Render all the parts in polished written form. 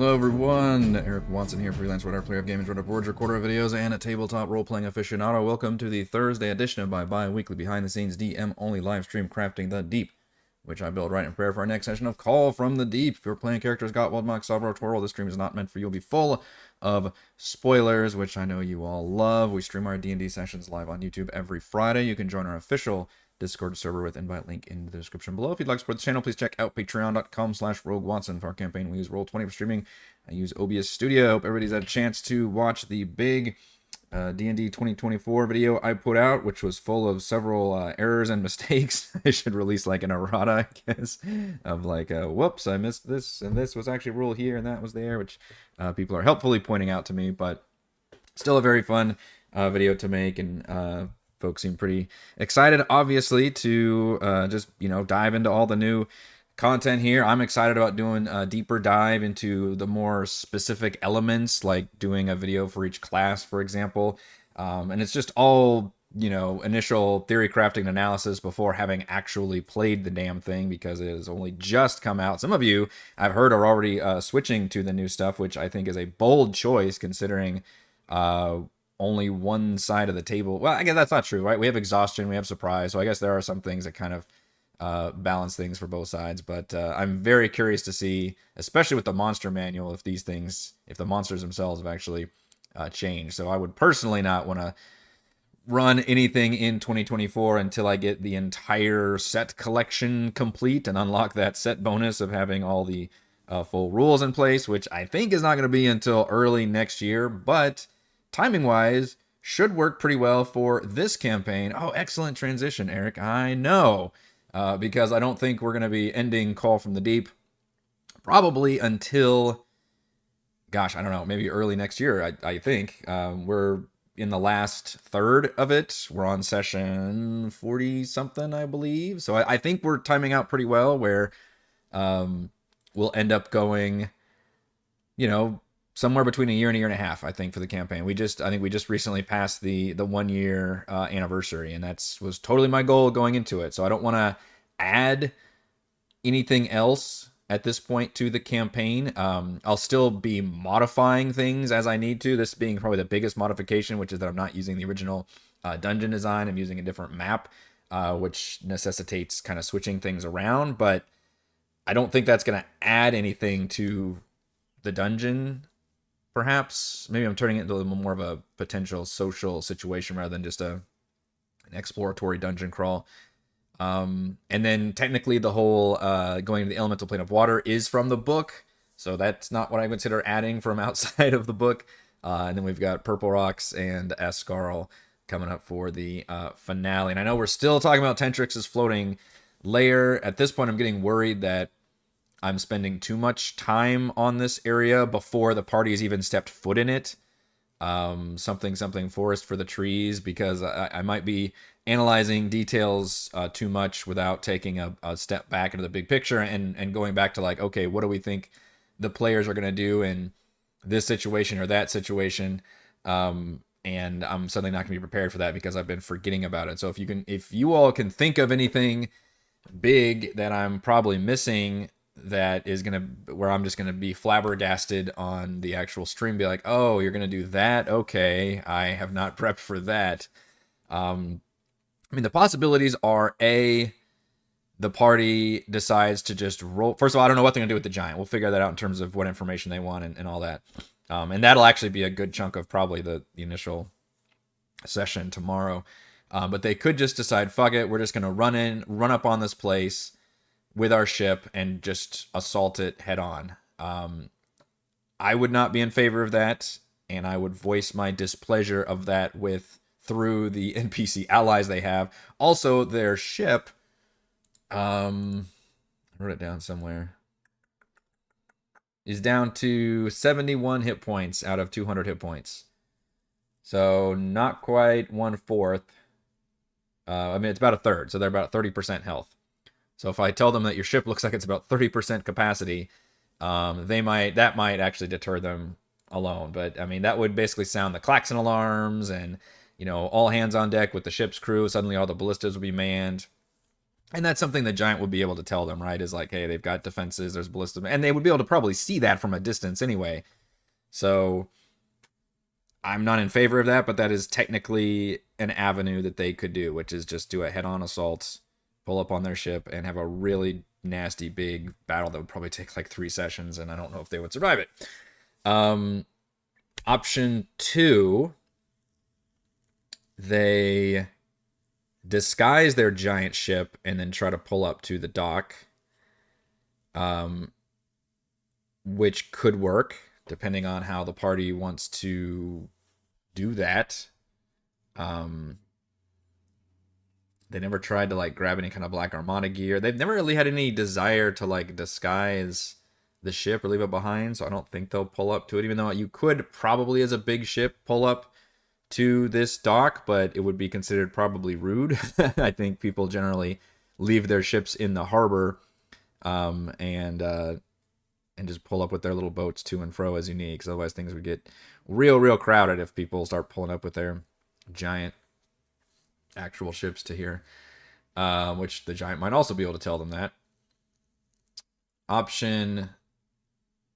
Hello everyone, Eric Watson here, freelance writer, player of games, writer of boards, recorder of videos, and a tabletop role-playing aficionado. Welcome to the Thursday edition of my bi-weekly behind-the-scenes DM-only live stream, Crafting the Deep, which I build right in prayer for our next session of Call from the Deep. If you're playing characters Gottwald, Mock, Salvador, Twirl, this stream is not meant for you. It'll be full of spoilers, which I know you all love. We stream our D&D sessions live on YouTube every Friday. You can join our official Discord server with invite link in the description below. If you'd like to support the channel, please check out patreon.com/RogueWatson for our campaign. We use Roll20 for streaming. I use OBS Studio. Hope everybody's had a chance to watch the big D&D 2024 video I put out, which was full of several errors and mistakes. I should release like an errata, I guess, of like, whoops, I missed this, and this was actually a rule here, and that was there, which people are helpfully pointing out to me, but still a very fun video to make, and folks seem pretty excited, obviously, to just, dive into all the new content here. I'm excited about doing a deeper dive into the more specific elements, like doing a video for each class, for example. And it's just all, initial theory crafting analysis before having actually played the damn thing, because it has only just come out. Some of you, I've heard, are already switching to the new stuff, which I think is a bold choice, considering only one side of the table. Well, I guess that's not true, right? We have exhaustion, we have surprise, so I guess there are some things that kind of balance things for both sides. But I'm very curious to see, especially with the monster manual, if the monsters themselves have actually changed. So I would personally not want to run anything in 2024 until I get the entire set collection complete and unlock that set bonus of having all the full rules in place, which I think is not going to be until early next year, but timing-wise, should work pretty well for this campaign. Oh, excellent transition, Eric. I know, because I don't think we're going to be ending Call from the Deep probably until, gosh, I don't know, maybe early next year, I think. We're in the last third of it. We're on session 40-something, I believe. So I think we're timing out pretty well, where we'll end up going, somewhere between a year and a half, I think, for the campaign. I think we just recently passed the 1 year anniversary, and was totally my goal going into it. So I don't want to add anything else at this point to the campaign. I'll still be modifying things as I need to. This being probably the biggest modification, which is that I'm not using the original dungeon design. I'm using a different map, which necessitates kind of switching things around. But I don't think that's going to add anything to the dungeon. Perhaps, maybe I'm turning it into a little more of a potential social situation rather than just an exploratory dungeon crawl. And then technically the whole going to the elemental plane of water is from the book, so that's not what I consider adding from outside of the book. And then we've got Purple Rocks and Ascarl coming up for the finale. And I know we're still talking about Tentrix's floating layer. At this point, I'm getting worried that I'm spending too much time on this area before the party has even stepped foot in it. Something forest for the trees, because I might be analyzing details too much without taking a step back into the big picture and going back to like, okay, what do we think the players are going to do in this situation or that situation? And I'm suddenly not going to be prepared for that because I've been forgetting about it. So if you all can think of anything big that I'm probably missing, that is where I'm just gonna be flabbergasted on the actual stream, be like, oh, you're gonna do that? Okay, I have not prepped for that. The possibilities are: A, the party decides to just roll. First of all, I don't know what they're gonna do with the giant. We'll figure that out in terms of what information they want and all that. And that'll actually be a good chunk of probably the initial session tomorrow. But they could just decide, fuck it, we're just gonna run up on this place with our ship and just assault it head on. I would not be in favor of that, and I would voice my displeasure of that through the NPC allies they have. Also, their ship, I wrote it down somewhere, is down to 71 hit points out of 200 hit points. So not quite 1/4. It's about a third, so they're about 30% health. So if I tell them that your ship looks like it's about 30% capacity, that might actually deter them alone. But that would basically sound the klaxon alarms and, all hands on deck with the ship's crew. Suddenly all the ballistas will be manned. And that's something the Giant would be able to tell them, right? Is like, hey, they've got defenses, there's ballistas, and they would be able to probably see that from a distance anyway. So I'm not in favor of that, but that is technically an avenue that they could do, which is just do a head-on assault, pull up on their ship, and have a really nasty big battle that would probably take like 3 sessions, and I don't know if they would survive it. Option 2, they disguise their giant ship and then try to pull up to the dock, which could work depending on how the party wants to do that. They never tried to like grab any kind of Black Armada gear. They've never really had any desire to like disguise the ship or leave it behind, so I don't think they'll pull up to it, even though you could probably, as a big ship, pull up to this dock, but it would be considered probably rude. I think people generally leave their ships in the harbor and just pull up with their little boats to and fro as you need, because otherwise things would get real crowded if people start pulling up with their giant actual ships to here, which the Giant might also be able to tell them that. Option,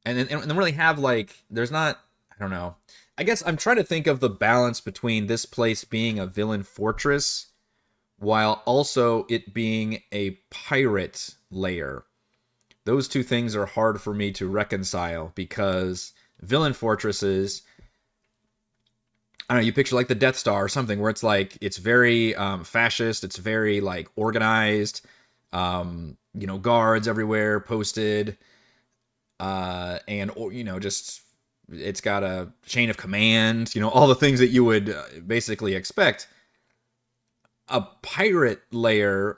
and then really have like, there's not, I don't know. I guess I'm trying to think of the balance between this place being a villain fortress while also it being a pirate lair. Those two things are hard for me to reconcile, because villain fortresses, I don't know, you picture like the Death Star or something, where it's like, it's very fascist, it's very like organized, guards everywhere posted, and, just, it's got a chain of command, all the things that you would basically expect. A pirate lair,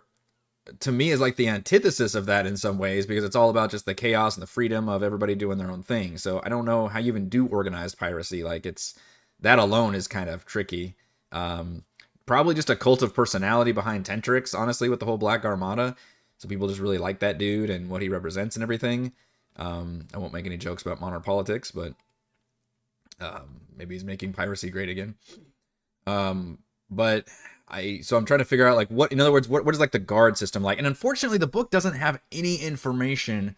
to me, is like the antithesis of that in some ways, because it's all about just the chaos and the freedom of everybody doing their own thing. So I don't know how you even do organized piracy. Like, it's, that alone is kind of tricky. Probably just a cult of personality behind Tentrix, honestly, with the whole Black Armada. So people just really like that dude and what he represents and everything. I won't make any jokes about modern politics, but maybe he's making piracy great again. So I'm trying to figure out, like, what, in other words, what is like the guard system like? And unfortunately, the book doesn't have any information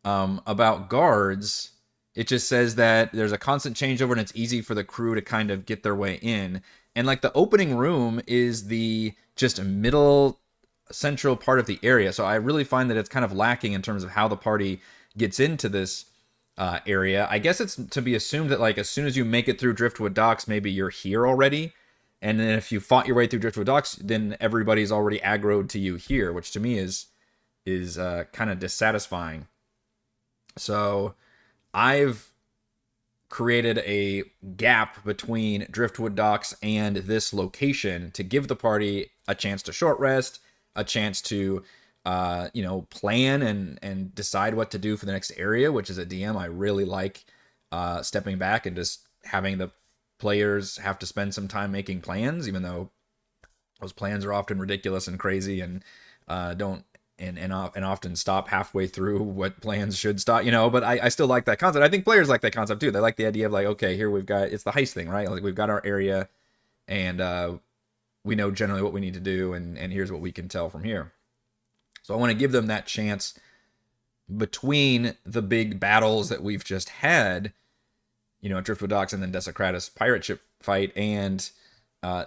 about guards. It just says that there's a constant changeover and it's easy for the crew to kind of get their way in. And like the opening room is the just middle central part of the area. So I really find that it's kind of lacking in terms of how the party gets into this area. I guess it's to be assumed that like as soon as you make it through Driftwood Docks, maybe you're here already. And then if you fought your way through Driftwood Docks, then everybody's already aggroed to you here, which to me is kind of dissatisfying. So I've created a gap between Driftwood Docks and this location to give the party a chance to short rest, a chance to plan and decide what to do for the next area, which is a DM. I really like stepping back and just having the players have to spend some time making plans, even though those plans are often ridiculous and crazy and often stop halfway through what plans should stop, but I still like that concept. I think players like that concept too. They like the idea of like, okay, here we've got, it's the heist thing, right? Like we've got our area and we know generally what we need to do, and here's what we can tell from here. So I want to give them that chance between the big battles that we've just had, at Driftwood Docks and then Desecratus pirate ship fight, and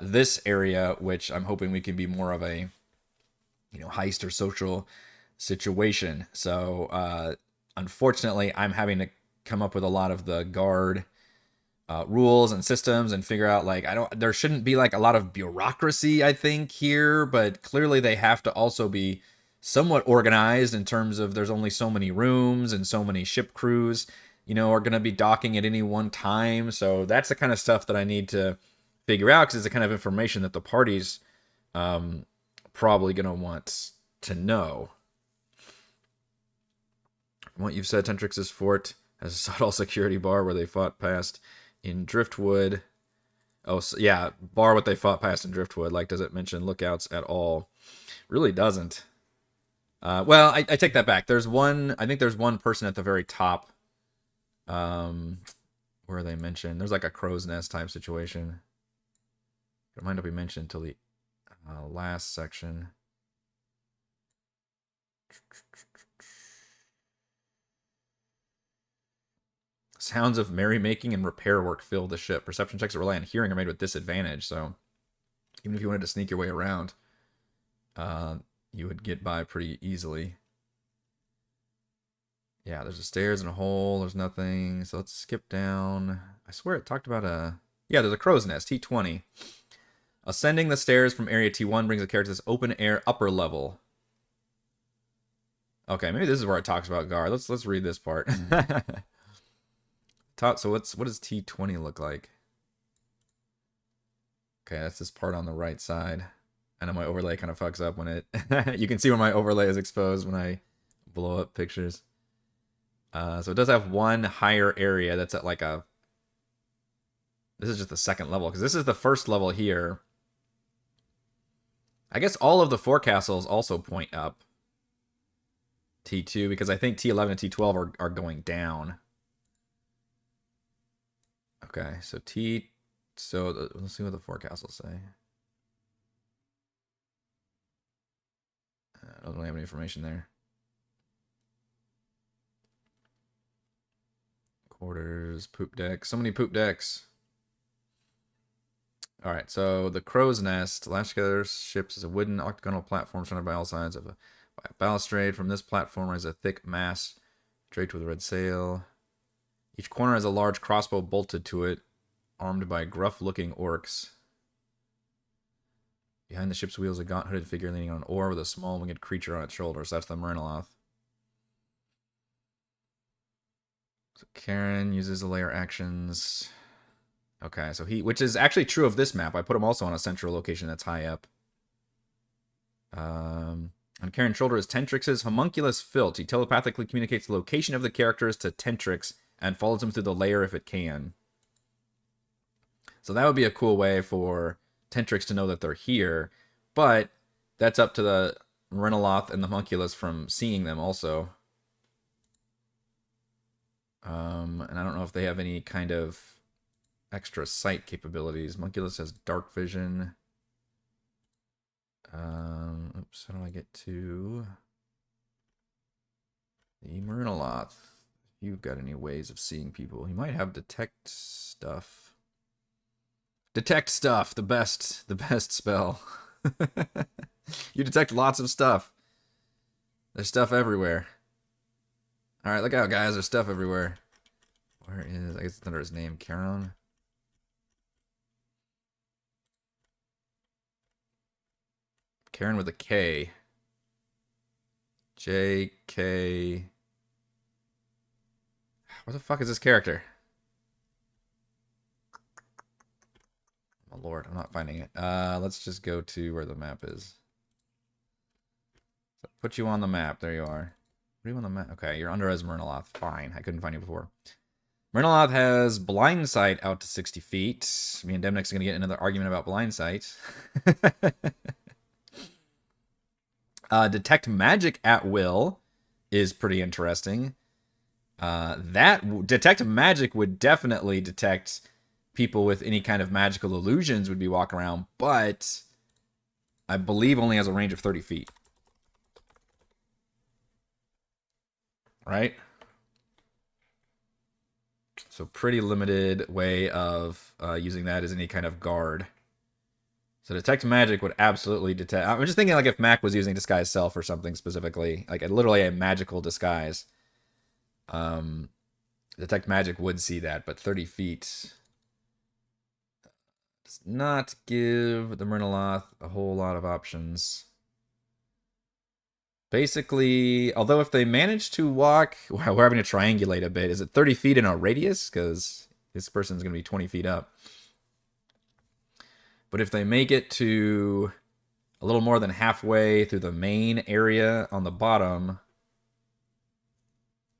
this area, which I'm hoping we can be more of a heist or social situation. So unfortunately, I'm having to come up with a lot of the guard rules and systems and figure out like, there shouldn't be like a lot of bureaucracy, I think, here, but clearly they have to also be somewhat organized in terms of there's only so many rooms and so many ship crews are going to be docking at any one time. So that's the kind of stuff that I need to figure out, because it's the kind of information that the party's probably going to want to know. From what you've said, Tentrix's fort has a subtle security bar where they fought past in Driftwood. Oh, so, yeah, bar what they fought past in Driftwood. Like, does it mention lookouts at all? Really doesn't. Well, I take that back. I think there's one person at the very top where they mentioned there's like a crow's nest type situation. It might not be mentioned until the last section. Sounds of merrymaking and repair work fill the ship. Perception checks that rely on hearing are made with disadvantage, so even if you wanted to sneak your way around, you would get by pretty easily. Yeah, there's a stairs and a hole. There's nothing. So let's skip down. I swear it talked about a... Yeah, there's a crow's nest, T20. Ascending the stairs from area T1 brings a character to this open air upper level. Okay, maybe this is where it talks about guard. Let's read this part. So what does T20 look like? Okay, that's this part on the right side. I know my overlay kind of fucks up when it... You can see where my overlay is exposed when I blow up pictures. So it does have one higher area that's at like a... This is just the second level, because this is the first level here. I guess all of the forecastles also point up. T2, because I think T11 and T12 are going down. Okay, so let's see what the forecastles say. I don't really have any information there. Quarters, poop deck. So many poop decks. Alright, so the crow's nest. Lashed together ships is a wooden octagonal platform surrounded by all sides by a balustrade. From this platform rises a thick mast draped with a red sail. Each corner has a large crossbow bolted to it, armed by gruff-looking orcs. Behind the ship's wheels, a gaunt-hooded figure leaning on an oar with a small winged creature on its shoulders. That's the Myrniloth. So Karen uses the layer actions. Okay, so which is actually true of this map. I put him also on a central location that's high up. On Karen's shoulder is Tentrix's homunculus Filt. He telepathically communicates the location of the characters to Tentrix and follows them through the layer if it can. So that would be a cool way for Tentrix to know that they're here, but that's up to the Myrniloth and the homunculus from seeing them also. And I don't know if they have any kind of extra sight capabilities. Homunculus has dark vision. Oops, how do I get to the Myrniloth? If you've got any ways of seeing people, he might have detect stuff. Detect stuff, the best spell. You detect lots of stuff. There's stuff everywhere. All right, look out, guys. There's stuff everywhere. Where is... I guess it's under his name. Charon? Karen with a K. J-K... Where the fuck is this character? Oh, Lord, I'm not finding it. Let's just go to where the map is. So put you on the map. There you are. What are you on the map? Okay, you're under as Myrniloth. Fine. I couldn't find you before. Myrniloth has blind sight out to 60 feet. Me and Demnick's going to get another argument about blind sight. Detect magic at will is pretty interesting. That detect magic would definitely detect people with any kind of magical illusions would be walking around, but I believe only has a range of 30 feet. Right? So pretty limited way of using that as any kind of guard. So detect magic would absolutely detect... I'm just thinking like if Mac was using disguise self or something specifically, like literally a magical disguise. Detect magic would see that, but 30 feet does not give the Myrniloth a whole lot of options. Basically, although if they manage to walk, we're having to triangulate a bit. Is it 30 feet in a radius? Because this person's going to be 20 feet up. But if they make it to a little more than halfway through the main area on the bottom,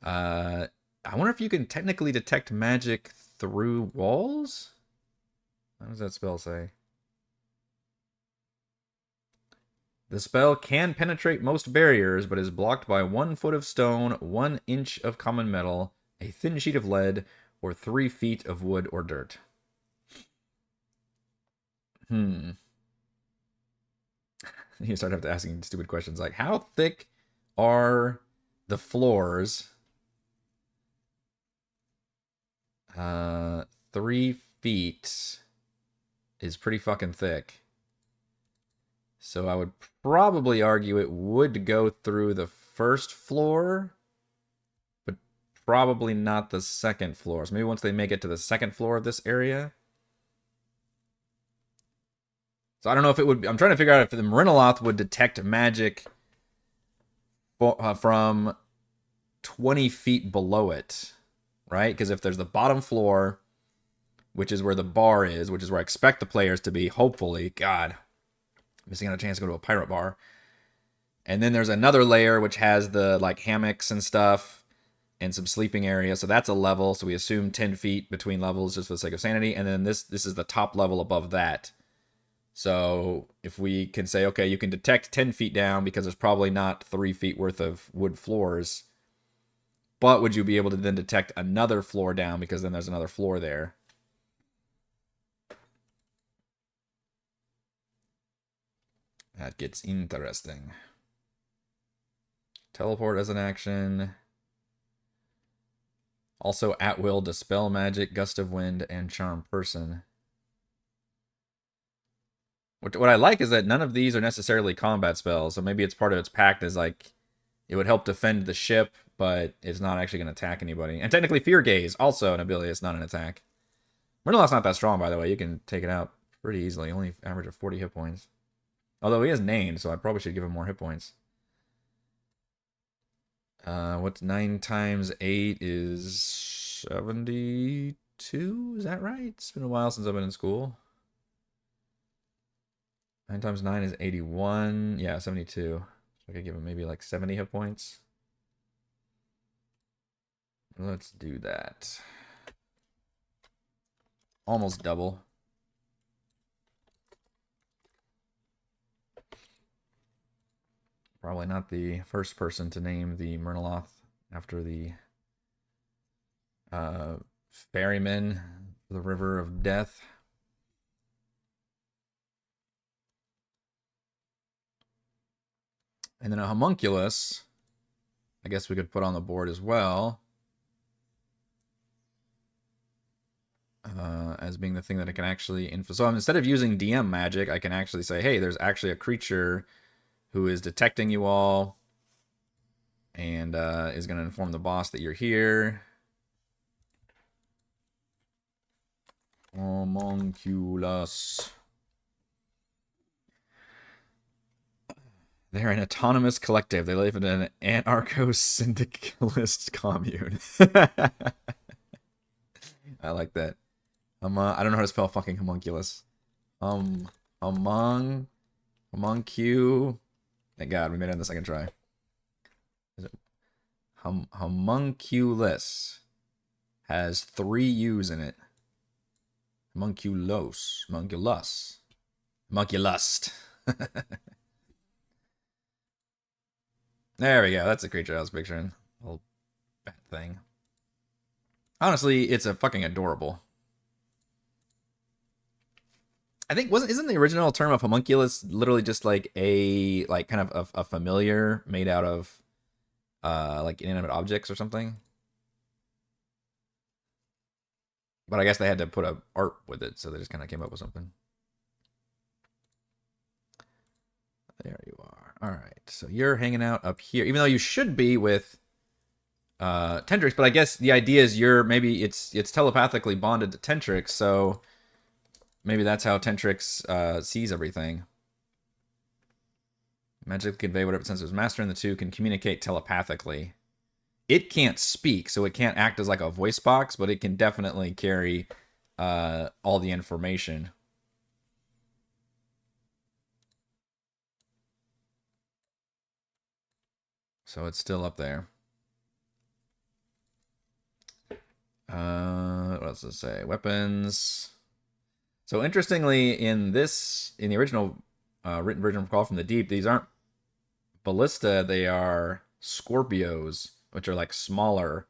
I wonder if you can technically detect magic through walls? What does that spell say? The spell can penetrate most barriers, but is blocked by 1 foot of stone, 1 inch of common metal, a thin sheet of lead, or 3 feet of wood or dirt. You start asking stupid questions like, how thick are the floors 3 feet is pretty fucking thick. So I would probably argue it would go through the first floor, but probably not the second floor. So maybe once they make it to the second floor of this area. So I don't know if it would. I'm trying to figure out if the Marinoloth would detect magic from 20 feet below it, right? Because if there's the bottom floor, which is where the bar is, which is where I expect the players to be, hopefully, God, missing out a chance to go to a pirate bar. And then there's another layer which has the like hammocks and stuff and some sleeping area. So that's a level. So we assume 10 feet between levels just for the sake of sanity. And then this is the top level above that. So if we can say, okay, you can detect 10 feet down because there's probably not 3 feet worth of wood floors. But would you be able to then detect another floor down because then there's another floor there? That gets interesting. Teleport as an action. Also at will, dispel magic, gust of wind, and charm person. What I like is that none of these are necessarily combat spells, so maybe it's part of its pact as like it would help defend the ship, but it's not actually going to attack anybody. And technically, Fear Gaze, also an ability, it's not an attack. Murderlock's not that strong, by the way. You can take it out pretty easily. Only average of 40 hit points. Although he is named, so I probably should give him more hit points. What's 9 times 8 is 72? Is that right? It's been a while since I've been in school. 9 times 9 is 81. Yeah, 72. So I could give him maybe like 70 hit points. Let's do that. Almost double. Probably not the first person to name the Murnoloth after the ferryman for the River of Death. And then a homunculus, I guess we could put on the board as well. As being the thing that it can actually So instead of using DM magic, I can actually say, hey, there's actually a creature who is detecting you all and is going to inform the boss that you're here. Homunculus. They're an autonomous collective. They live in an anarcho-syndicalist commune. I like that. I don't know how to spell fucking homunculus. Homuncu. Thank God, we made it on the second try. Is it homunculus has 3 U's in it. Homunculus. Homunculus. Homunculust. There we go. That's the creature I was picturing. Little bat thing. Honestly, it's a fucking adorable. I think isn't the original term of homunculus literally just like a kind of a familiar made out of like inanimate objects or something? But I guess they had to put a art with it, so they just kind of came up with something. There you are. All right, so you're hanging out up here, even though you should be with Tentrix. But I guess the idea is maybe it's telepathically bonded to Tentrix, so maybe that's how Tentrix sees everything. Magic convey whatever senses master, and the two can communicate telepathically. It can't speak, so it can't act as like a voice box, but it can definitely carry all the information. So it's still up there. What else does it say? Weapons. So interestingly, in the original written version of Call from the Deep, these aren't ballista, they are Scorpios, which are like smaller,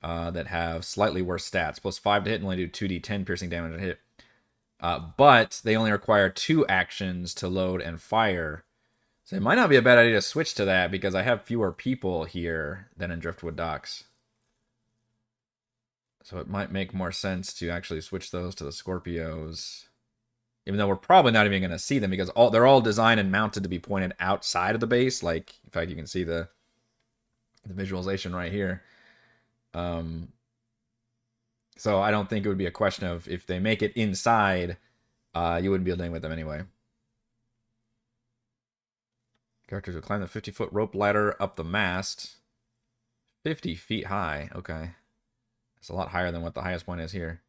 that have slightly worse stats. +5 to hit and only do 2d10 piercing damage to hit. But they only require 2 actions to load and fire. So it might not be a bad idea to switch to that because I have fewer people here than in Driftwood Docks. So it might make more sense to actually switch those to the Scorpios. Even though we're probably not even going to see them because they're all designed and mounted to be pointed outside of the base. Like, in fact, you can see the visualization right here. So I don't think it would be a question of if they make it inside, you wouldn't be dealing with them anyway. Characters will climb the 50-foot rope ladder up the mast. 50 feet high. Okay. It's a lot higher than what the highest point is here.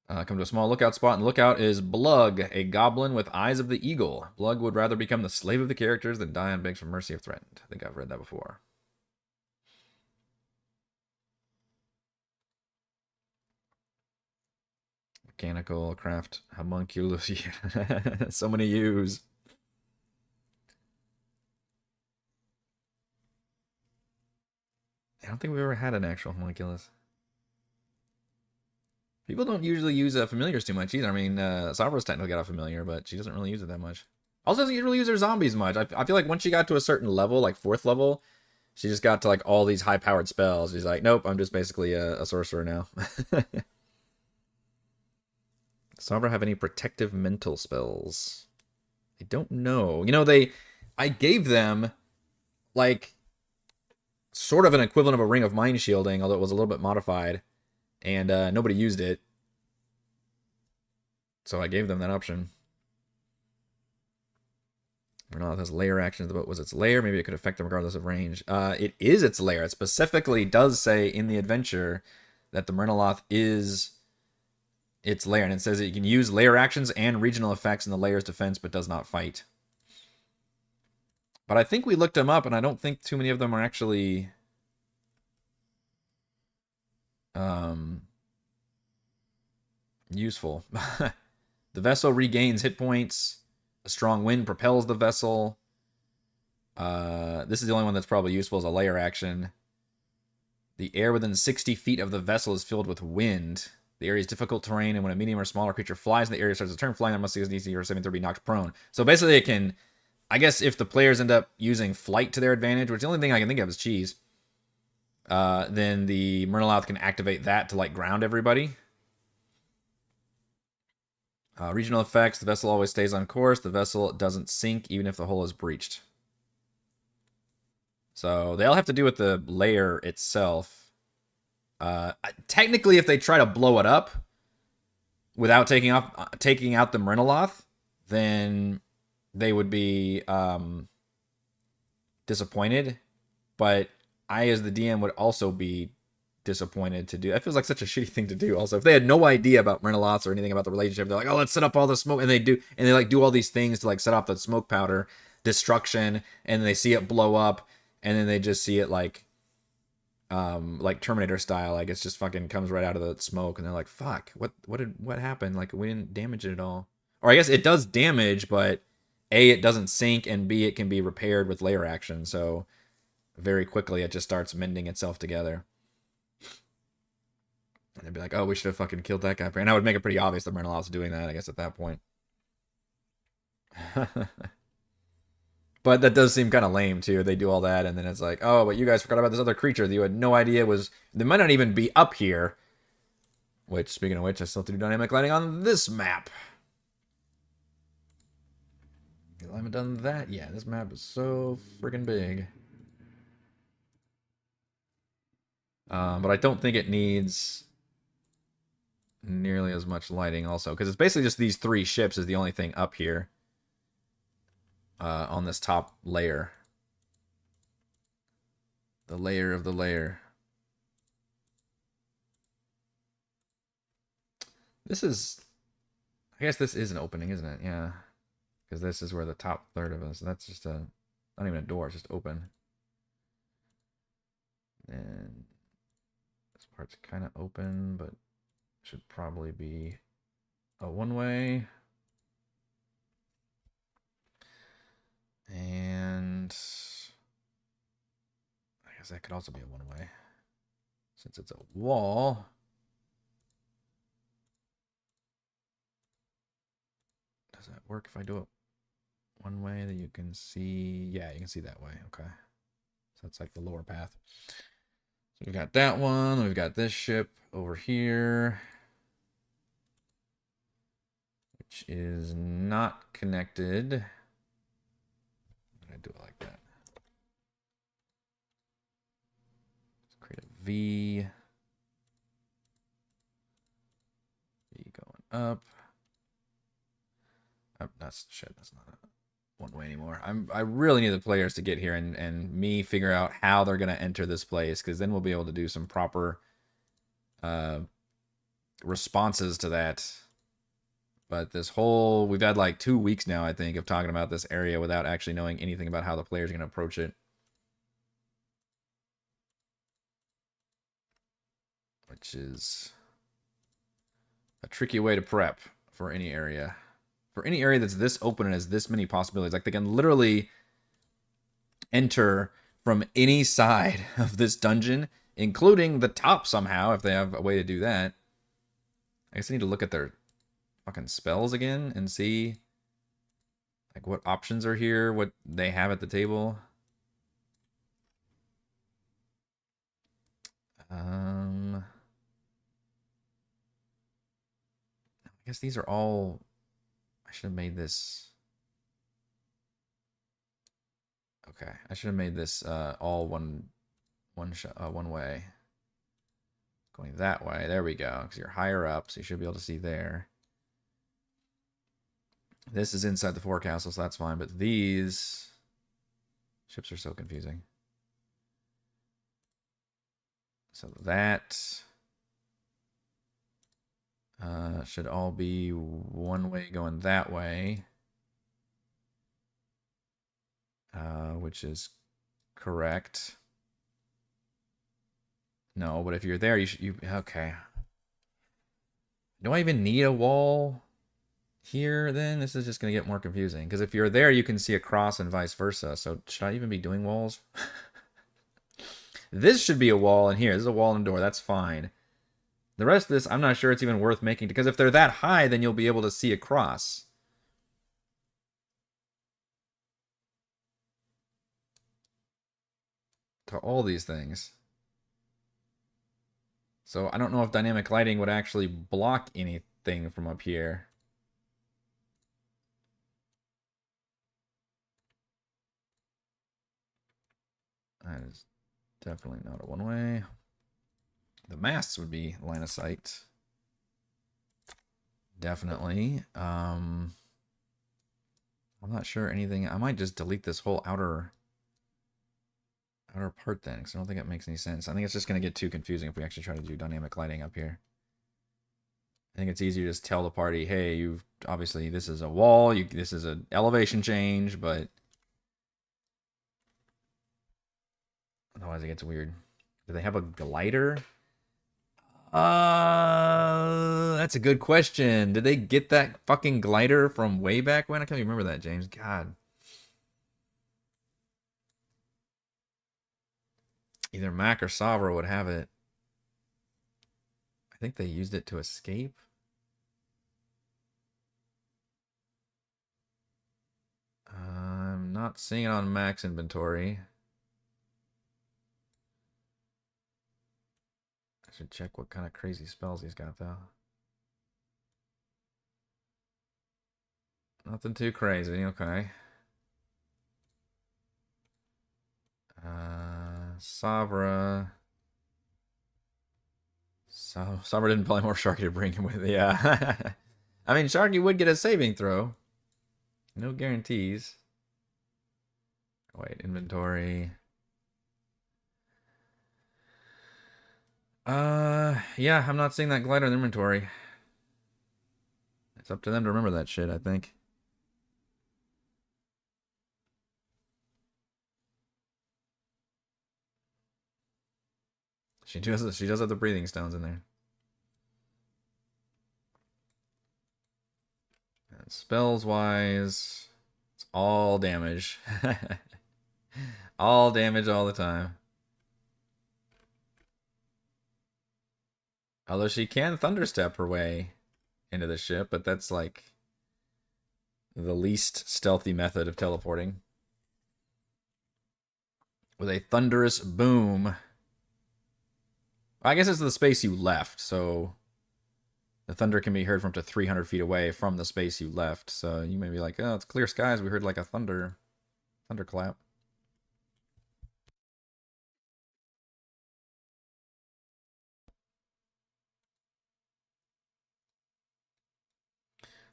Come to a small lookout spot, and the lookout is Blug, a goblin with eyes of the eagle. Blug would rather become the slave of the characters than die on begs for mercy if threatened. I think I've read that before. Mechanical, craft, homunculus. So many U's. I don't think we've ever had an actual homunculus. People don't usually use familiars too much either. I mean, Sabra's technically got a familiar, but she doesn't really use it that much. Also doesn't really use her zombies much. I feel like once she got to a certain level, like 4th level, she just got to like all these high-powered spells. She's like, nope, I'm just basically a sorcerer now. Does Sabra have any protective mental spells? I don't know. You know, I gave them like sort of an equivalent of a ring of mind shielding, although it was a little bit modified, and nobody used it. So I gave them that option. Murloth has layer actions. But was its layer? Maybe it could affect them regardless of range. It is its layer. It specifically does say in the adventure that the Murloth is its layer, and it says that you can use layer actions and regional effects in the layer's defense, but does not fight. But I think we looked them up, and I don't think too many of them are actually useful. The vessel regains hit points. A strong wind propels the vessel. This is the only one that's probably useful as a layer action. The air within 60 feet of the vessel is filled with wind. The area is difficult terrain, and when a medium or smaller creature flies in the area starts to turn flying, there must use DC or 7 be knocked prone. So basically it can, I guess if the players end up using flight to their advantage, which the only thing I can think of is cheese, then the Murloth can activate that to like ground everybody. Regional effects, the vessel always stays on course. The vessel doesn't sink even if the hull is breached. So they all have to do with the layer itself. Technically, if they try to blow it up without taking out the Murloth, then they would be disappointed. But I, as the DM, would also be disappointed to do. That feels like such a shitty thing to do. Also, if they had no idea about Murloths or anything about the relationship, they're like, "Oh, let's set up all the smoke," and they like do all these things to like set off the smoke powder destruction, and they see it blow up, and then they just see it like Terminator style, like it's just fucking comes right out of the smoke, and they're like, "Fuck, what happened? Like we didn't damage it at all." Or I guess it does damage, but A, it doesn't sink, and B, it can be repaired with layer action. So very quickly, it just starts mending itself together. And they'd be like, "Oh, we should have fucking killed that guy." And I would make it pretty obvious that Murloth's doing that, I guess, at that point. But that does seem kind of lame, too. They do all that, and then it's like, "Oh, but you guys forgot about this other creature that you had no idea was... They might not even be up here." Which, speaking of which, I still have to do dynamic lighting on this map. I haven't done that yet. This map is so freaking big. But I don't think it needs nearly as much lighting also, because it's basically just these 3 ships is the only thing up here on this top layer. The layer of the layer. This is... I guess this is an opening, isn't it? Yeah. Because this is where the top third of us... That's just a... Not even a door, it's just open. And... This part's kind of open, but... Should probably be a one-way. And... I guess that could also be a one-way. Since it's a wall... Does that work if I do it one way that you can see. Yeah, you can see that way. Okay. So that's like the lower path. So we've got that one. We've got this ship over here, which is not connected. I do it like that. Let's create a V. V going up. Oh, that's shit. That's not a one way anymore. I really need the players to get here and me figure out how they're gonna enter this place, because then we'll be able to do some proper responses to that. But this whole, we've had like 2 weeks now, I think, of talking about this area without actually knowing anything about how the players are gonna approach it. Which is a tricky way to prep for any area. For any area that's this open and has this many possibilities. Like, they can literally enter from any side of this dungeon, including the top somehow, if they have a way to do that. I guess I need to look at their fucking spells again and see like what options are here, what they have at the table. I guess these are all, I should have made this. Okay, I should have made this all one way. Going that way. There we go. Because you're higher up, so you should be able to see there. This is inside the forecastle, so that's fine. But these ships are so confusing. So that should all be one way going that way. Which is correct. No, but if you're there, okay. Do I even need a wall here then? This is just going to get more confusing. Because if you're there, you can see a cross and vice versa. So should I even be doing walls? This should be a wall in here. This is a wall and a door. That's fine. The rest of this, I'm not sure it's even worth making. Because if they're that high, then you'll be able to see a cross. To all these things. So I don't know if dynamic lighting would actually block anything from up here. That is definitely not a one-way. The masts would be line of sight. Definitely. I'm not sure anything. I might just delete this whole outer part then, because I don't think it makes any sense. I think it's just going to get too confusing if we actually try to do dynamic lighting up here. I think it's easier to just tell the party, hey, you've obviously, this is a wall, this is an elevation change, but otherwise it gets weird. Do they have a glider? That's a good question. Did they get that fucking glider from way back when? I can't even remember that, James. God. Either Mac or Savra would have it. I think they used it to escape. I'm not seeing it on Mac's inventory. I should check what kind of crazy spells he's got, though. Nothing too crazy, okay. Savra. Savra didn't play more Sharky to bring him with. Yeah. I mean, Sharky would get a saving throw. No guarantees. Wait, inventory. Yeah, I'm not seeing that glider in the inventory. It's up to them to remember that shit, I think. She does have the breathing stones in there. And spells wise, it's all damage. All damage all the time. Although she can thunderstep her way into the ship, but that's like The least stealthy method of teleporting. With a thunderous boom. I guess it's the space you left, so the thunder can be heard from up to 300 feet away from the space you left. So you may be like, oh, it's clear skies. We heard like a thunderclap.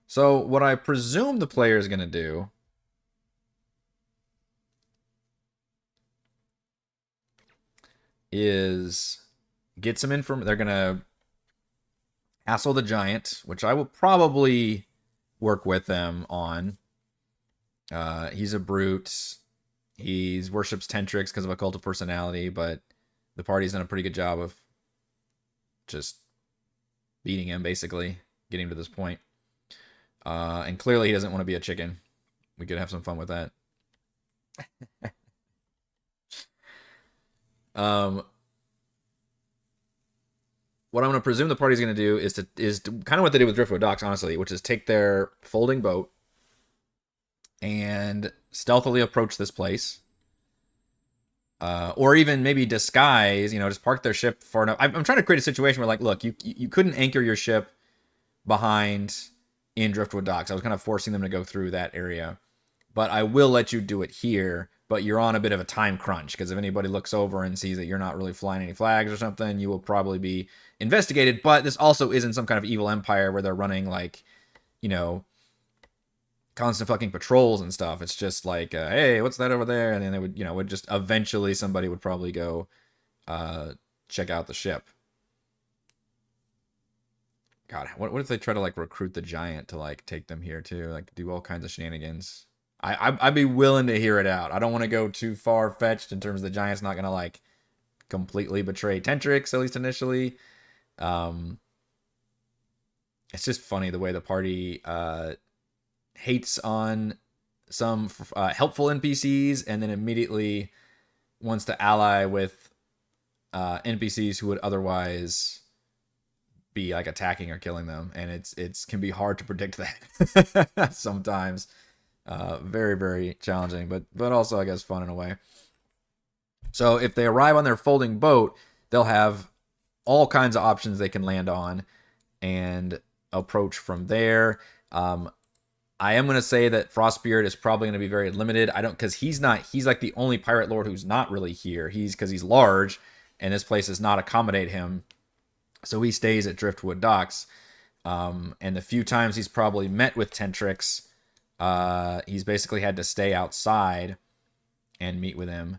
So what I presume the player is going to do is get some information. They're going to hassle the giant, which I will probably work with them on. He's a brute. He worships Tentrix because of a cult of personality, but the party's done a pretty good job of just beating him, basically, getting him to this point. And clearly he doesn't want to be a chicken. We could have some fun with that. What I'm going to presume the party's going to do is kind of what they did with Driftwood Docks, honestly, which is take their folding boat and stealthily approach this place. Or even maybe disguise, just park their ship far enough. I'm trying to create a situation where, like, look, you couldn't anchor your ship behind in Driftwood Docks. I was kind of forcing them to go through that area. But I will let you do it here, but you're on a bit of a time crunch, because if anybody looks over and sees that you're not really flying any flags or something, you will probably be investigated. But this also isn't some kind of evil empire where they're running, like, constant fucking patrols and stuff. It's just like, hey, what's that over there? And then they would just eventually somebody would probably go check out the ship. God, what if they try to, like, recruit the giant to, like, take them here too, like, do all kinds of shenanigans? I'd be willing to hear it out. I don't want to go too far fetched in terms of the giant's not gonna, like, completely betray Tentrix, at least initially. It's just funny the way the party hates on some helpful NPCs and then immediately wants to ally with NPCs who would otherwise be, like, attacking or killing them, and it's can be hard to predict that sometimes. Very, very challenging, but also, I guess, fun in a way. So if they arrive on their folding boat, they'll have all kinds of options they can land on and approach from there. I am going to say that Frostbeard is probably going to be very limited. Because he's like the only pirate lord who's not really here. Because he's large and this place does not accommodate him. So he stays at Driftwood Docks. And the few times he's probably met with Tentrix, he's basically had to stay outside and meet with him.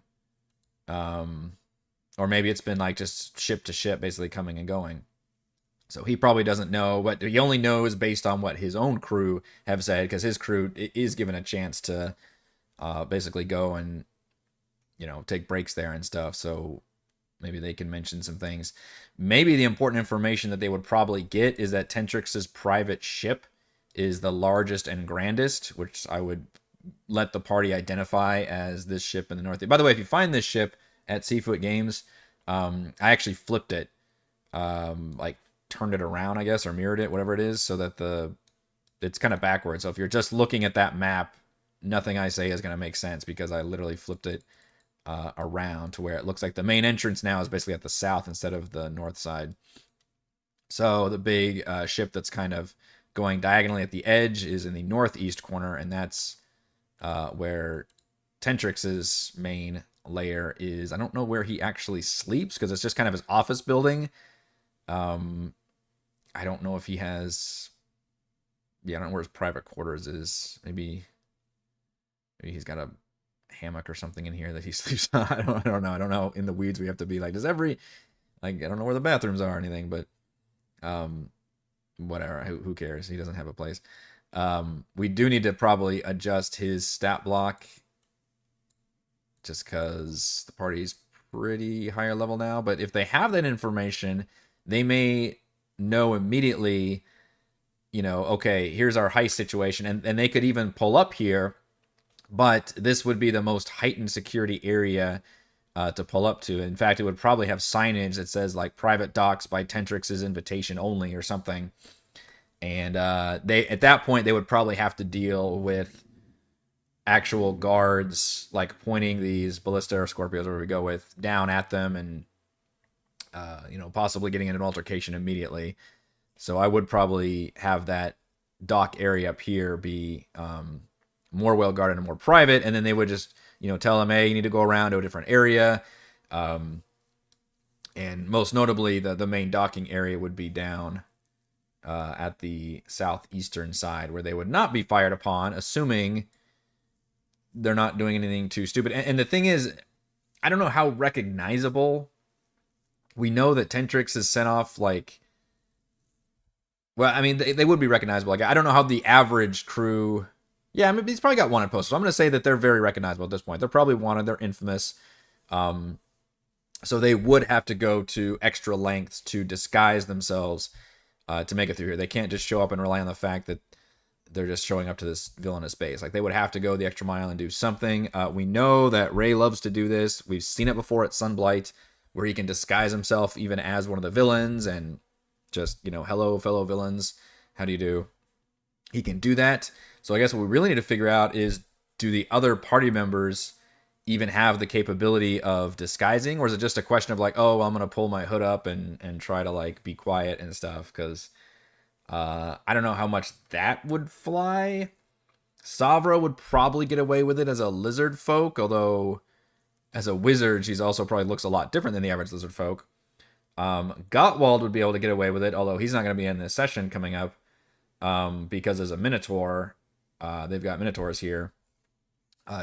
Or maybe it's been, like, just ship to ship, basically coming and going. So he probably doesn't know, but he only knows based on what his own crew have said, because his crew is given a chance to basically go and, take breaks there and stuff. So maybe they can mention some things. Maybe the important information that they would probably get is that Tentrix's private ship is the largest and grandest, which I would let the party identify as this ship in the north. By the way, if you find this ship at Seafoot Games, I actually flipped it, like turned it around, I guess, or mirrored it, whatever it is, so that it's kind of backwards. So if you're just looking at that map, nothing I say is going to make sense, because I literally flipped it around to where it looks like the main entrance now is basically at the south instead of the north side. So the big ship that's kind of going diagonally at the edge is in the northeast corner, and that's where Tentrix's main lair is. I don't know where he actually sleeps, because it's just kind of his office building. I don't know if he has... Yeah, I don't know where his private quarters is. Maybe he's got a hammock or something in here that he sleeps on. I don't know. I don't know. In the weeds, we have to be like, I don't know where the bathrooms are or anything, but whatever. Who cares? He doesn't have a place. We do need to probably adjust his stat block, just because the party's pretty higher level now. But if they have that information, they may know immediately, okay, here's our heist situation. And they could even pull up here, but this would be the most heightened security area to pull up to. In fact, it would probably have signage that says, like, private docks by Tentrix's invitation only or something. And they at that point they would probably have to deal with actual guards like pointing these ballista or Scorpios, where we go with, down at them, and possibly getting in an altercation immediately. So I would probably have that dock area up here be more well guarded and more private, and then they would just tell them, hey, you need to go around to a different area. And most notably, the main docking area would be down at the southeastern side, where they would not be fired upon, assuming they're not doing anything too stupid. And the thing is, I don't know how recognizable. We know that Tentrix is sent off like. Well, I mean, they would be recognizable. Like, I don't know how the average crew. Yeah, I mean, he's probably got wanted posters. So I'm going to say that they're very recognizable at this point. They're probably wanted. They're infamous. So they would have to go to extra lengths to disguise themselves to make it through here. They can't just show up and rely on the fact that they're just showing up to this villainous base. Like, they would have to go the extra mile and do something. We know that Ray loves to do this. We've seen it before at Sunblight, where he can disguise himself even as one of the villains and just, hello, fellow villains, how do you do? He can do that. So I guess what we really need to figure out is, do the other party members even have the capability of disguising, or is it just a question of like, oh, well, I'm going to pull my hood up and try to like be quiet and stuff? Because I don't know how much that would fly. Savra would probably get away with it as a lizard folk, although as a wizard, she's also probably looks a lot different than the average lizard folk. Gottwald would be able to get away with it, although he's not going to be in this session coming up because as a Minotaur, they've got Minotaurs here.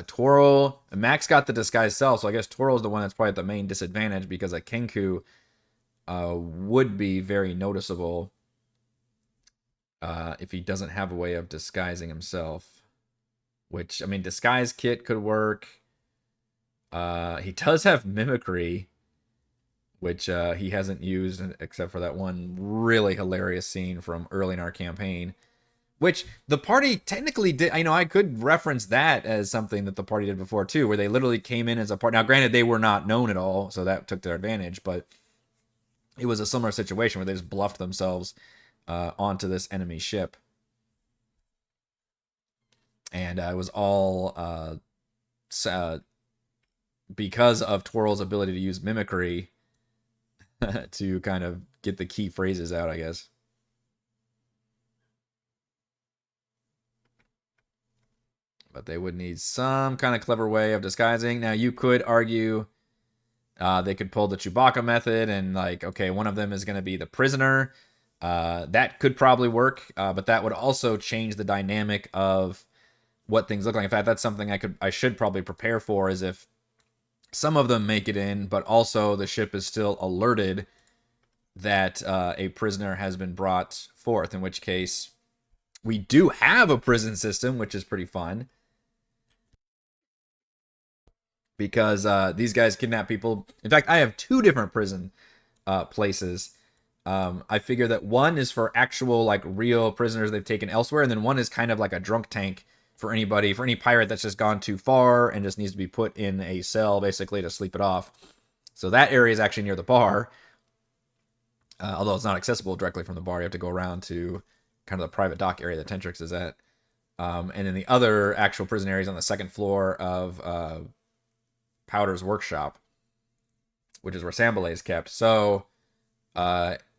Toro, Max got the disguise self, so I guess Toro's the one that's probably at the main disadvantage, because a Kenku would be very noticeable if he doesn't have a way of disguising himself. Which, I mean, disguise kit could work. He does have mimicry, which he hasn't used except for that one really hilarious scene from early in our campaign, which the party technically did. I could reference that as something that the party did before too, where they literally came in as a party. Now, granted, they were not known at all, so that took their advantage, but it was a similar situation where they just bluffed themselves onto this enemy ship. And it was all because of Twirl's ability to use mimicry to kind of get the key phrases out, I guess. But they would need some kind of clever way of disguising. Now, you could argue they could pull the Chewbacca method and, like, okay, one of them is going to be the prisoner. That could probably work, but that would also change the dynamic of what things look like. In fact, that's something I should probably prepare for, is if some of them make it in, but also the ship is still alerted that a prisoner has been brought forth, in which case we do have a prison system, which is pretty fun. Because these guys kidnap people. In fact, I have 2 different prison places. I figure that one is for actual, like, real prisoners they've taken elsewhere, and then one is kind of like a drunk tank for any pirate that's just gone too far and just needs to be put in a cell, basically, to sleep it off. So that area is actually near the bar. Although it's not accessible directly from the bar. You have to go around to kind of the private dock area that Tentrix is at. And then the other actual prison area is on the 2nd floor of Powder's workshop, which is where Sambalay is kept. So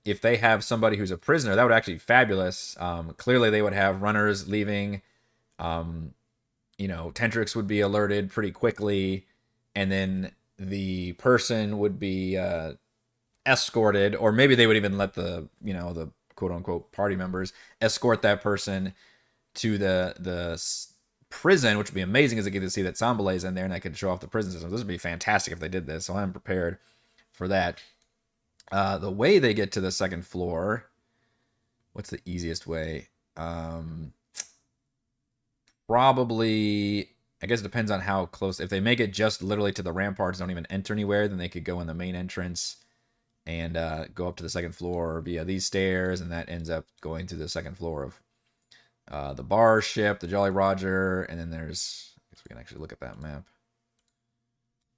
if they have somebody who's a prisoner, that would actually be fabulous. Clearly, they would have runners leaving. Tentrix would be alerted pretty quickly, and then the person would be escorted, or maybe they would even let the quote-unquote party members escort that person to the prison, which would be amazing, because they get to see that Sambalay is in there and I could show off the prison system. This would be fantastic if they did this, so I'm prepared for that. The way they get to the 2nd floor, what's the easiest way? Probably, I guess it depends on how close. If they make it just literally to the ramparts, don't even enter anywhere, then they could go in the main entrance and go up to the 2nd floor via these stairs, and that ends up going to the 2nd floor of the bar ship, the Jolly Roger, and then there's, I guess we can actually look at that map.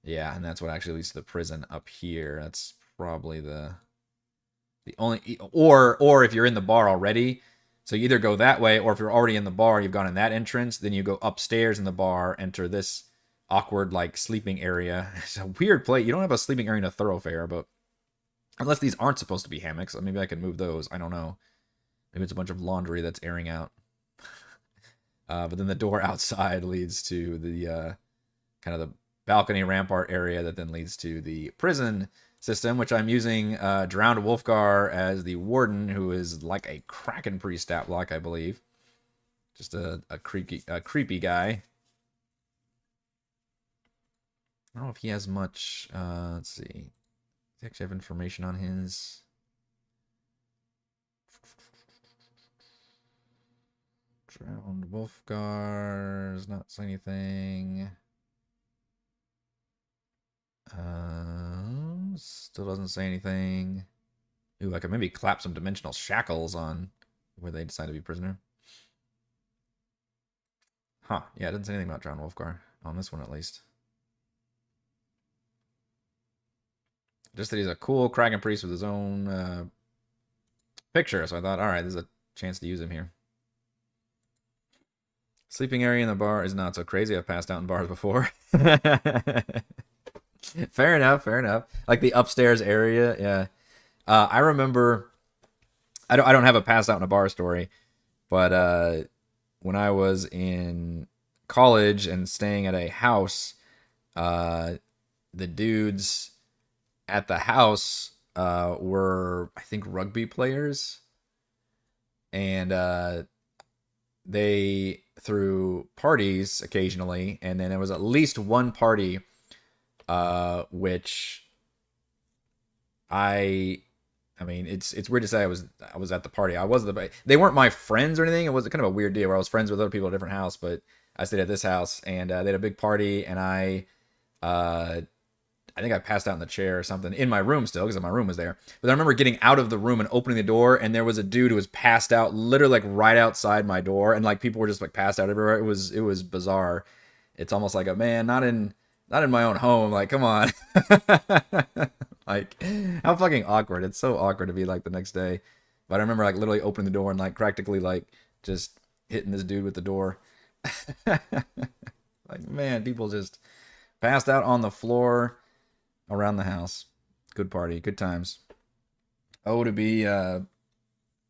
Yeah, and that's what actually leads to the prison up here. That's probably the only, or if you're in the bar already, So you either go that way, or if you're already in the bar, you've gone in that entrance, then you go upstairs in the bar, enter this awkward, like, sleeping area. It's a weird place. You don't have a sleeping area in a thoroughfare, but unless these aren't supposed to be hammocks, maybe I could move those. I don't know. Maybe it's a bunch of laundry that's airing out. But then the door outside leads to the kind of the balcony rampart area that then leads to the prison system, which I'm using Drowned Wolfgar as the warden, who is like a Kraken pre-stat block, I believe. Just a creepy guy. I don't know if he has much. Let's see. Does he actually have information on his? Drowned Wolfgar does not say anything. Still doesn't say anything. Ooh, I could maybe clap some dimensional shackles on where they decide to be prisoner. Huh. Yeah, it doesn't say anything about Drowned Wolfgar. On this one, at least. Just that he's a cool Kraken priest with his own picture. So I thought, all right, there's a chance to use him here. Sleeping area in the bar is not so crazy. I've passed out in bars before. Fair enough, fair enough. Like the upstairs area, yeah. I remember, I don't have a pass out in a bar story, but when I was in college and staying at a house, the dudes at the house were, I think, rugby players, and they threw parties occasionally, and then there was at least one party which I mean, it's weird to say I was at the party. They weren't my friends or anything. It was kind of a weird deal where I was friends with other people at a different house, but I stayed at this house, and they had a big party, and I think I passed out in the chair or something in my room still because my room was there. But I remember getting out of the room and opening the door, and there was a dude who was passed out literally like right outside my door, and like people were just like passed out everywhere. It was bizarre. It's almost like a man, not in my own home. Like, come on. Like, how fucking awkward. It's so awkward to be like the next day. But I remember like literally opening the door and like practically like just hitting this dude with the door. Like, man, people just passed out on the floor around the house. Good party, good times. Oh, to be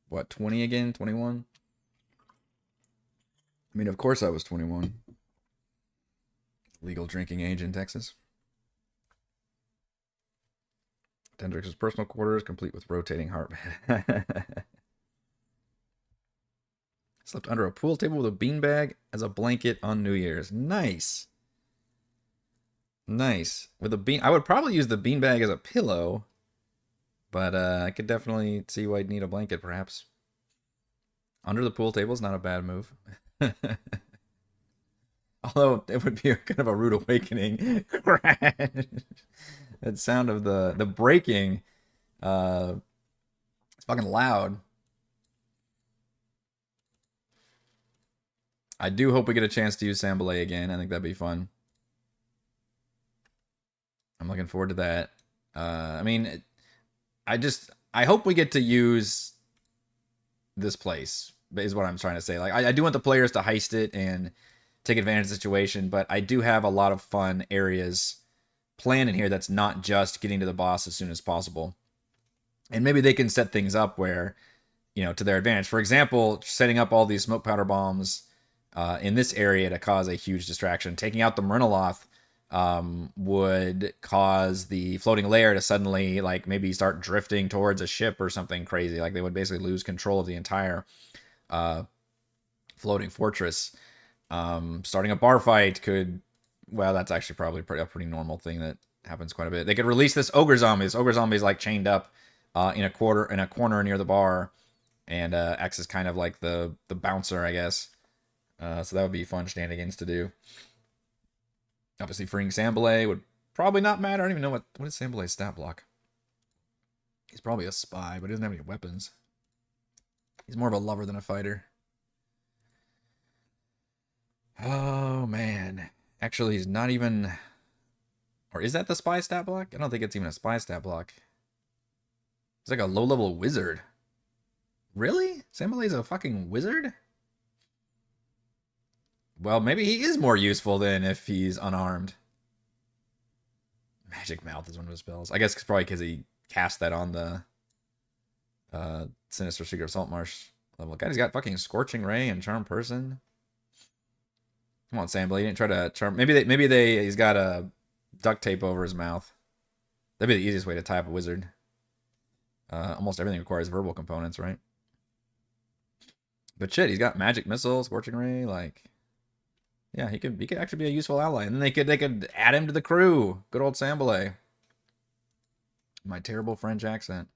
what, 20 again? 21? I mean, of course I was 21. Legal drinking age in Texas. Tentrix's personal quarters, complete with rotating heart. Slept under a pool table with a beanbag as a blanket on New Year's. Nice. Nice. With a bean, I would probably use the beanbag as a pillow, but I could definitely see why I'd need a blanket, perhaps. Under the pool table is not a bad move. Although it would be kind of a rude awakening. That sound of the breaking, it's fucking loud. I do hope we get a chance to use Sambalay again. I think that'd be fun. I'm looking forward to that. I mean, I hope we get to use this place, is what I'm trying to say. Like, I do want the players to heist it and take advantage of the situation, but I do have a lot of fun areas planned in here that's not just getting to the boss as soon as possible. And maybe they can set things up where, to their advantage. For example, setting up all these smoke powder bombs in this area to cause a huge distraction. Taking out the Myrniloth would cause the floating layer to suddenly, like, maybe start drifting towards a ship or something crazy. Like, they would basically lose control of the entire floating fortress. Starting a bar fight could, well, that's actually probably a pretty normal thing that happens quite a bit. They could release this ogre zombie. This ogre zombie is like chained up in a corner near the bar, and acts as kind of like the bouncer, I guess. So that would be fun shenanigans to do. Obviously, freeing Sambalay would probably not matter. I don't even know what is Sambalay's stat block. He's probably a spy, but he doesn't have any weapons. He's more of a lover than a fighter. Oh, man. Actually, he's not even... Or is that the spy stat block? I don't think it's even a spy stat block. He's like a low-level wizard. Really? Sambalai's a fucking wizard? Well, maybe he is more useful than if he's unarmed. Magic Mouth is one of his spells. I guess it's probably because he cast that on the Sinister Secret of Saltmarsh level. God, he's got fucking Scorching Ray and Charm Person. Come on, Sambalai, you didn't try to charm. He's got a duct tape over his mouth. That'd be the easiest way to tie up a wizard. Almost everything requires verbal components, right? But shit, he's got Magic Missile, Scorching Ray, like, yeah, he could actually be a useful ally. And then they could add him to the crew. Good old Sambalai. My terrible French accent.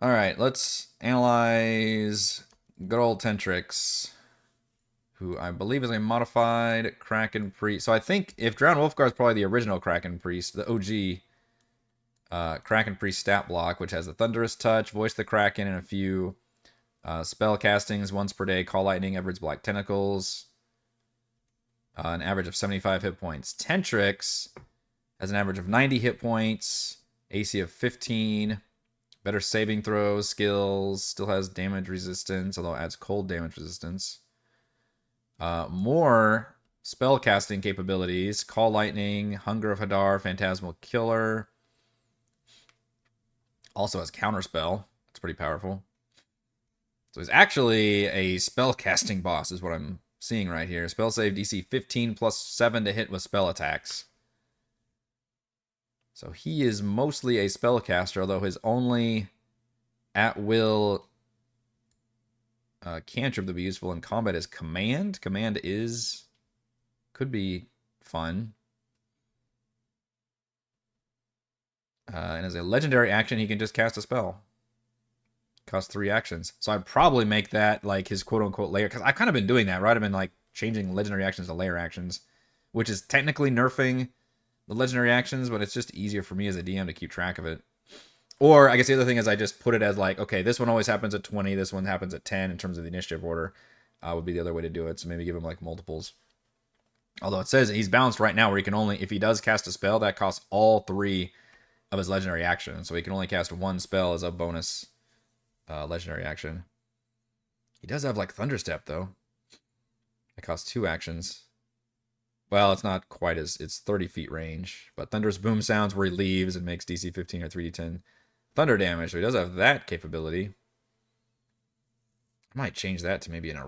All right, let's analyze good old Tentrix, who I believe is a modified Kraken Priest. So I think if Drowned Wolfguard is probably the original Kraken Priest, the OG Kraken Priest stat block, which has the Thunderous Touch, Voice the Kraken, and a few spell castings once per day, Call Lightning, Everett's Black Tentacles, an average of 75 hit points. Tentrix has an average of 90 hit points, AC of 15, better saving throws, skills, still has damage resistance, although it adds cold damage resistance. More spell casting capabilities, Call Lightning, Hunger of Hadar, Phantasmal Killer. Also has Counterspell. It's pretty powerful. So he's actually a spell casting boss is what I'm seeing right here. Spell save DC 15 plus 7 to hit with spell attacks. So he is mostly a spellcaster, although his only at-will cantrip to be useful in combat is Command. Could be fun. And as a legendary action, he can just cast a spell. Costs 3 actions. So I'd probably make that like his quote-unquote layer, because I've kind of been doing that, right? I've been like changing legendary actions to layer actions, which is technically nerfing the legendary actions, but it's just easier for me as a DM to keep track of it. Or I guess the other thing is I just put it as like, okay, this one always happens at 20, this one happens at 10 in terms of the initiative order, would be the other way to do it. So maybe give him like multiples. Although it says he's balanced right now where he can only, if he does cast a spell, that costs all 3 of his legendary actions. So he can only cast 1 spell as a bonus legendary action. He does have like Thunderstep though. It costs 2 actions. Well, it's not quite as, it's 30 feet range. But Thunderous Boom sounds where he leaves and makes DC 15 or 3d10 thunder damage. So he does have that capability. I might change that to maybe a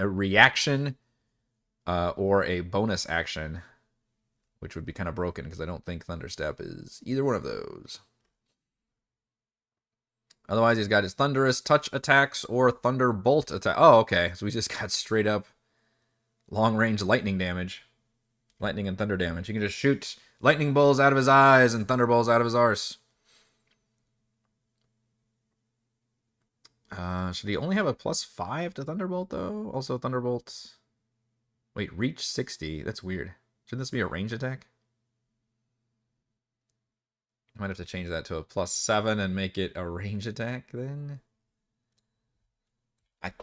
reaction or a bonus action, which would be kind of broken because I don't think Thunderstep is either one of those. Otherwise, he's got his Thunderous Touch attacks or Thunderbolt attack. Oh, okay. So we just got straight up long-range lightning damage. Lightning and thunder damage. You can just shoot lightning bolts out of his eyes and thunderbolts out of his arse. Should he only have a +5 to Thunderbolt, though? Also, Thunderbolt... Wait, reach 60. That's weird. Shouldn't this be a range attack? I might have to change that to a +7 and make it a range attack, then.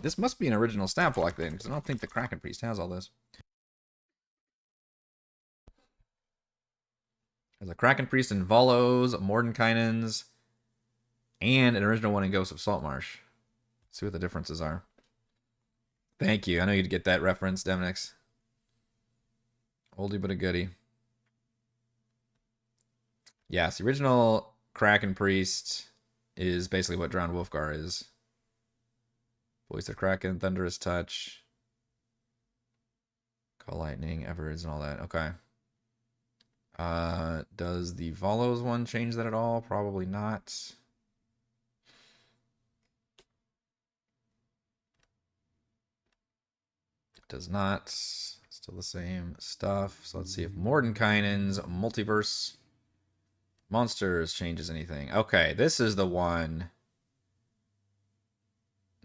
This must be an original stat block, then, because I don't think the Kraken Priest has all this. There's a Kraken Priest in Volos, Mordenkainen's, and an original one in Ghost of Saltmarsh. Let's see what the differences are. Thank you. I know you'd get that reference, Demnix. Oldie but a goodie. Yes, the original Kraken Priest is basically what Drowned Wolfgar is. Voice of Kraken, Thunderous Touch, Call Lightning, Everett's, and all that. Okay. Does the Volos one change that at all? Probably not. It does not. Still the same stuff. So let's see if Mordenkainen's Multiverse Monsters changes anything. Okay, this is the one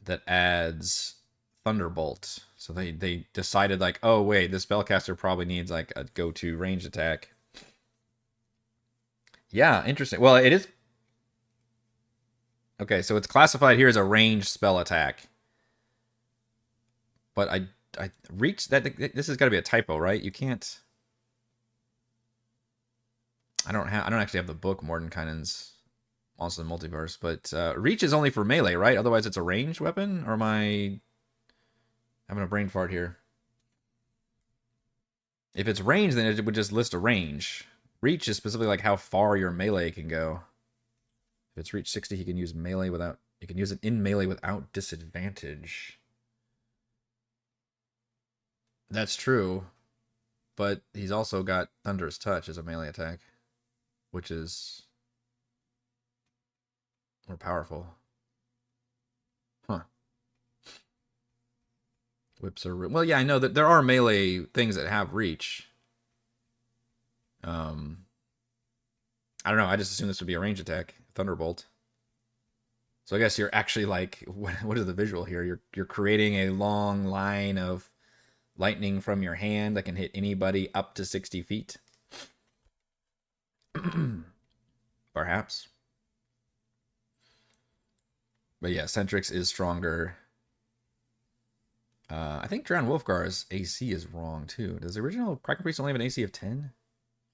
that adds Thunderbolt. So they decided like, oh wait, this spellcaster probably needs like a go-to range attack. Yeah, interesting. Well, it is. Okay, so it's classified here as a ranged spell attack. But I reached that. This has got to be a typo, right? You can't. I don't actually have the book Mordenkainen's also in multiverse. But reach is only for melee, right? Otherwise, it's a ranged weapon. Or am I having a brain fart here? If it's range, then it would just list a range. Reach is specifically like how far your melee can go. If it's reach 60, he can use melee without. You can use it in melee without disadvantage. That's true, but he's also got Thunderous Touch as a melee attack, which is more powerful. Huh. Whips are... Well, yeah, I know that there are melee things that have reach. I don't know. I just assumed this would be a range attack. Thunderbolt. So I guess you're actually like... What is the visual here? You're creating a long line of lightning from your hand that can hit anybody up to 60 feet. Perhaps. But yeah, Tentrix is stronger. I think Drowned Wolfgar's AC is wrong, too. Does the original Kraken Priest only have an AC of 10?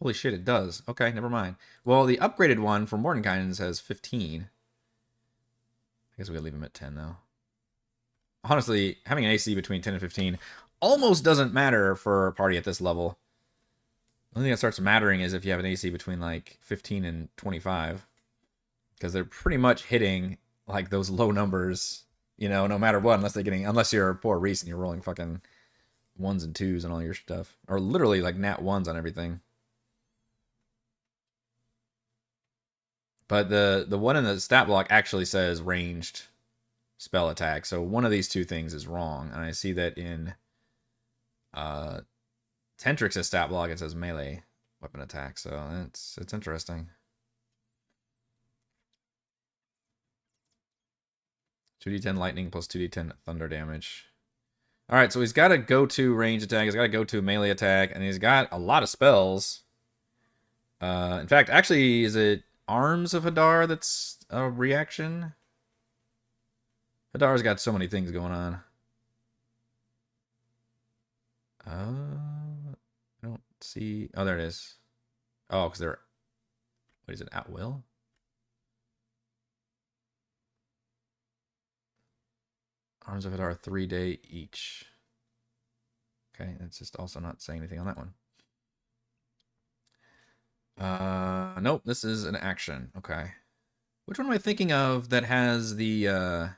Holy shit, it does. Okay, never mind. Well, the upgraded one from Mordenkainen's has 15. I guess we gotta leave him at 10, though. Honestly, having an AC between 10 and 15 almost doesn't matter for a party at this level. The only thing that starts mattering is if you have an AC between, like, 15 and 25. Because they're pretty much hitting, like, those low numbers... You know, no matter what, unless you're poor Reese and you're rolling fucking 1s and 2s and all your stuff. Or literally like nat 1s on everything. But the one in the stat block actually says ranged spell attack. So one of these two things is wrong. And I see that in Tentrix's stat block it says melee weapon attack. So it's interesting. 2d10 lightning plus 2d10 thunder damage. All right, so he's got a go-to range attack. He's got a go-to melee attack, and he's got a lot of spells. In fact, actually, is it Arms of Hadar that's a reaction? Hadar's got so many things going on. I don't see... Oh, there it is. Oh, because they're... What is it, at will? Arms of Hadar 3-day each. Okay, that's just also not saying anything on that one. Nope, this is an action. Okay. Which one am I thinking of that has the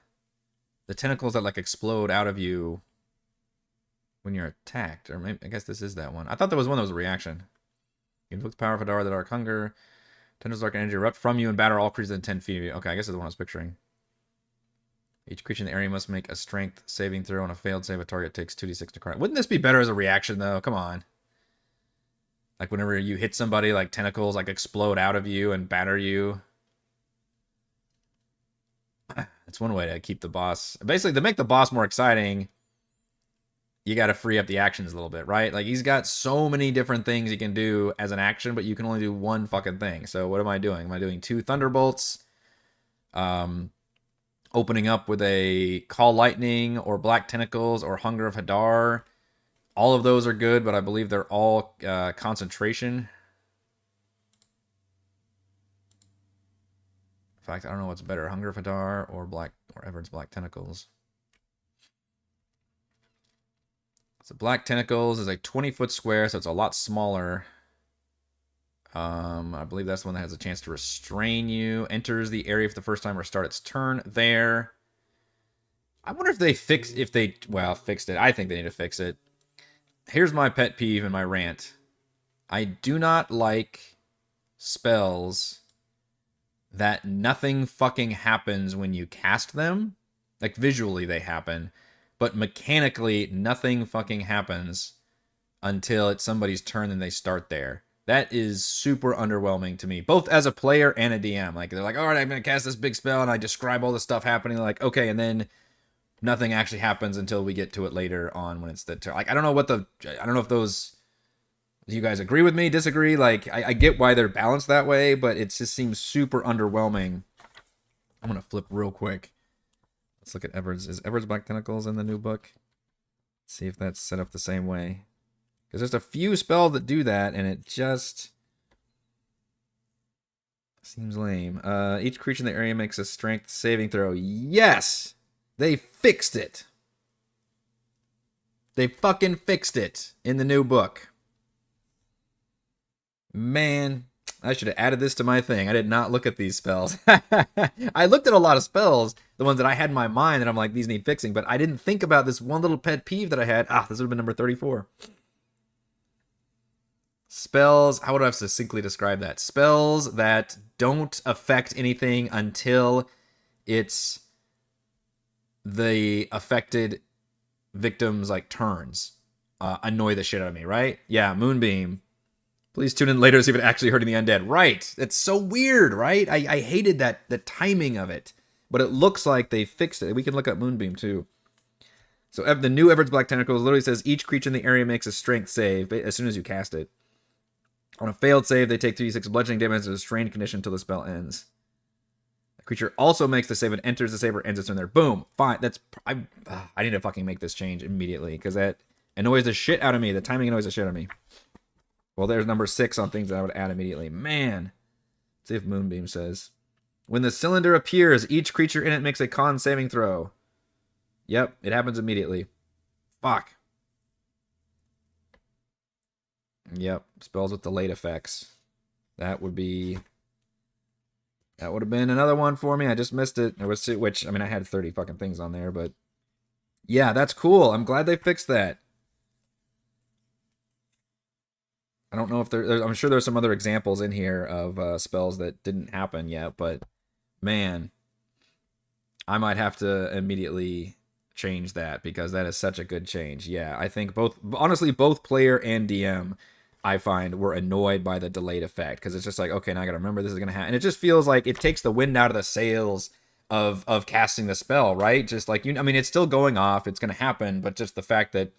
tentacles that like explode out of you when you're attacked? Or maybe I guess this is that one. I thought there was one that was a reaction. You invoke the power of Hadar, the Dark Hunger. Tendrils of Dark Energy erupt from you and batter all creatures within 10 feet of you. Okay, I guess that's the one I was picturing. Each creature in the area must make a strength saving throw. On a failed save, a target takes 2d6 to card. Wouldn't this be better as a reaction, though? Come on. Like, whenever you hit somebody, like, tentacles, like, explode out of you and batter you. It's one way to keep the boss... Basically, to make the boss more exciting, you gotta free up the actions a little bit, right? Like, he's got so many different things he can do as an action, but you can only do one fucking thing. So, what am I doing? Am I doing 2 Thunderbolts? Opening up with a Call Lightning or Black Tentacles or Hunger of Hadar. All of those are good, but I believe they're all concentration. In fact, I don't know what's better, Hunger of Hadar or Everett's Black Tentacles. So Black Tentacles is a 20-foot square, so it's a lot smaller. I believe that's the one that has a chance to restrain you. Enters the area for the first time or start its turn there. I wonder if they fixed it. I think they need to fix it. Here's my pet peeve and my rant. I do not like spells that nothing fucking happens when you cast them. Like, visually they happen, but mechanically nothing fucking happens until it's somebody's turn and they start there. That is super underwhelming to me, both as a player and a DM. Like, they're like, all right, I'm going to cast this big spell, and I describe all the stuff happening. Like, okay, and then nothing actually happens until we get to it later on when it's the turn. Like, I don't know if those... Do you guys agree with me, disagree? Like, I get why they're balanced that way, but it just seems super underwhelming. I'm going to flip real quick. Let's look at Everett's. Is Everett's Black Tentacles in the new book? Let's see if that's set up the same way. Because there's a few spells that do that, and it just Seems lame. Each creature in the area makes a strength saving throw. Yes! They fixed it. They fucking fixed it in the new book. Man, I should have added this to my thing. I did not look at these spells. I looked at a lot of spells, the ones that I had in my mind, and I'm like, these need fixing, but I didn't think about this one little pet peeve that I had. This would have been number 34. Spells, how would I succinctly describe that? Spells that don't affect anything until it's the affected victim's like turns. Annoy the shit out of me, right? Yeah, Moonbeam. Please tune in later to see if it actually hurting the undead. Right. It's so weird, right? I hated the timing of it. But it looks like they fixed it. We can look up Moonbeam too. So the new Everett's Black Tentacles literally says each creature in the area makes a strength save as soon as you cast it. On a failed save, they take 3d6 bludgeoning damage as a strained condition until the spell ends. The creature also makes the save and enters the save or ends its turn there. Boom. Fine. I need to fucking make this change immediately because that annoys the shit out of me. The timing annoys the shit out of me. Well, there's number 6 on things that I would add immediately. Man. Let's see if Moonbeam says. When the cylinder appears, each creature in it makes a con saving throw. Yep, it happens immediately. Fuck. Yep, spells with delayed effects. That would have been another one for me. I just missed it. Which, I mean, I had 30 fucking things on there, but yeah, that's cool. I'm glad they fixed that. I don't know if I'm sure there's some other examples in here of spells that didn't happen yet, but man, I might have to immediately change that because that is such a good change. Yeah, I think honestly, both player and DM, I find, were annoyed by the delayed effect because it's just like, okay, now I gotta remember this is gonna happen. And it just feels like it takes the wind out of the sails of casting the spell, right? Just like, I mean, it's still going off, it's gonna happen, but just the fact that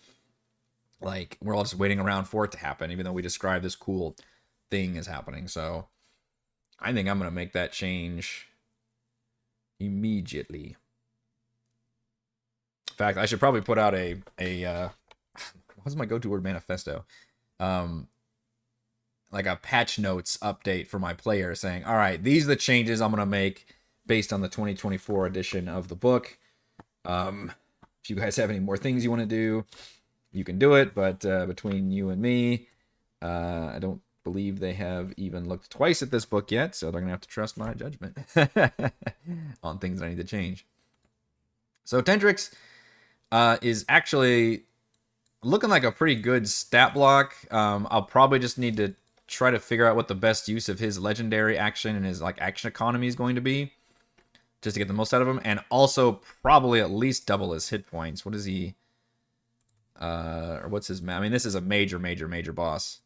like we're all just waiting around for it to happen, even though we describe this cool thing is happening. So I think I'm gonna make that change immediately. In fact, I should probably put out a what's my go-to word? Manifesto. Like a patch notes update for my player saying, all right, these are the changes I'm going to make based on the 2024 edition of the book. If you guys have any more things you want to do, you can do it. But between you and me, I don't believe they have even looked twice at this book yet. So they're going to have to trust my judgment on things that I need to change. So Tentrix is actually looking like a pretty good stat block. I'll probably just need to try to figure out what the best use of his legendary action and his like action economy is going to be, just to get the most out of him, and also probably at least double his hit points. What is he? Or what's his? I mean, this is a major boss.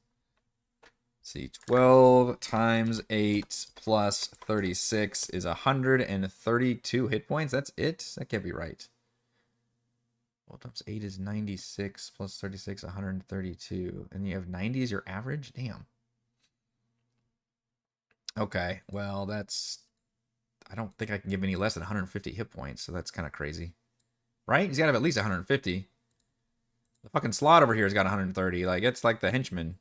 Let's see, 12 times 8 plus 36 is 132 hit points. That's it. That can't be right. 12 times 8 is 96 plus 36, 132. And you have 90 as your average? Damn. Okay, well, that's... I don't think I can give any less than 150 hit points, so that's kind of crazy. Right? He's got to have at least 150. The fucking slot over here has got 130. Like, it's like the henchman.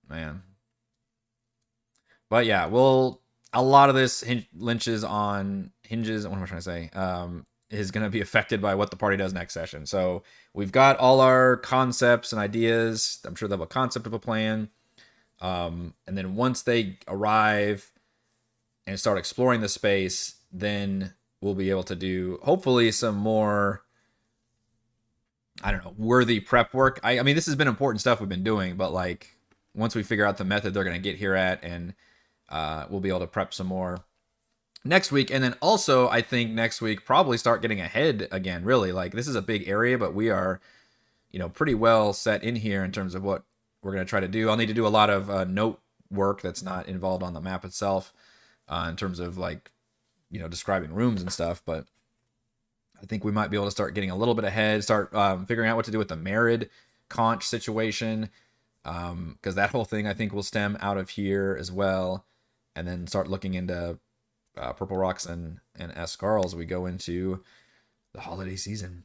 Man. But yeah, well, a lot of this hinges, what am I trying to say? Is going to be affected by what the party does next session. So we've got all our concepts and ideas. I'm sure they'll have a concept of a plan. And then once they arrive and start exploring the space, then we'll be able to do, hopefully, some more, I don't know, worthy prep work. I mean, this has been important stuff we've been doing, but like, once we figure out the method they're going to get here at, and we'll be able to prep some more next week. And then also, I think next week, probably start getting ahead again, really. Like, this is a big area, but we are, pretty well set in here in terms of what we're going to try to do. I'll need to do a lot of note work that's not involved on the map itself, in terms of, like, describing rooms and stuff. But I think we might be able to start getting a little bit ahead, start figuring out what to do with the Merid conch situation, because that whole thing, I think, will stem out of here as well. And then start looking into Purple Rocks and Escarl as we go into the holiday season.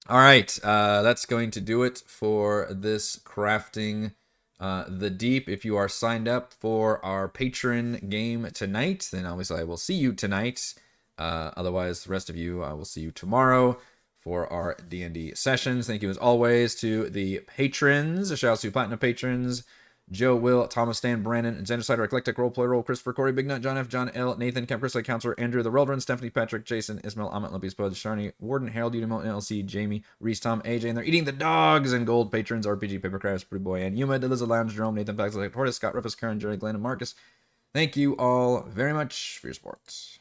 All right, that's going to do it for this crafting The Deep. If you are signed up for our patron game tonight, then obviously I will see you tonight. Otherwise, the rest of you, I will see you tomorrow for our D&D sessions. Thank you as always to the patrons. Shout out to Platinum patrons. Joe, Will, Thomas, Stan, Brandon, Xendercider, Eclectic, Roleplay Roll, Christopher, Corey, Big Nut, John F., John L., Nathan, Kemp, Chris, Counselor, Andrew, The Reldrun, Stephanie, Patrick, Jason, Ismail, Amit, Lumpy, Spud, Sharni, Warden, Harold, Udimo, NLC, Jamie, Reese, Tom, AJ, and they're eating the dogs, and gold patrons, RPG, Papercrafts, Pretty Boy, and Yuma, Deliza Lounge, Jerome, Nathan, Pax, Tortoise, Scott, Rufus, Karen, Jerry, Glenn, and Marcus. Thank you all very much for your support.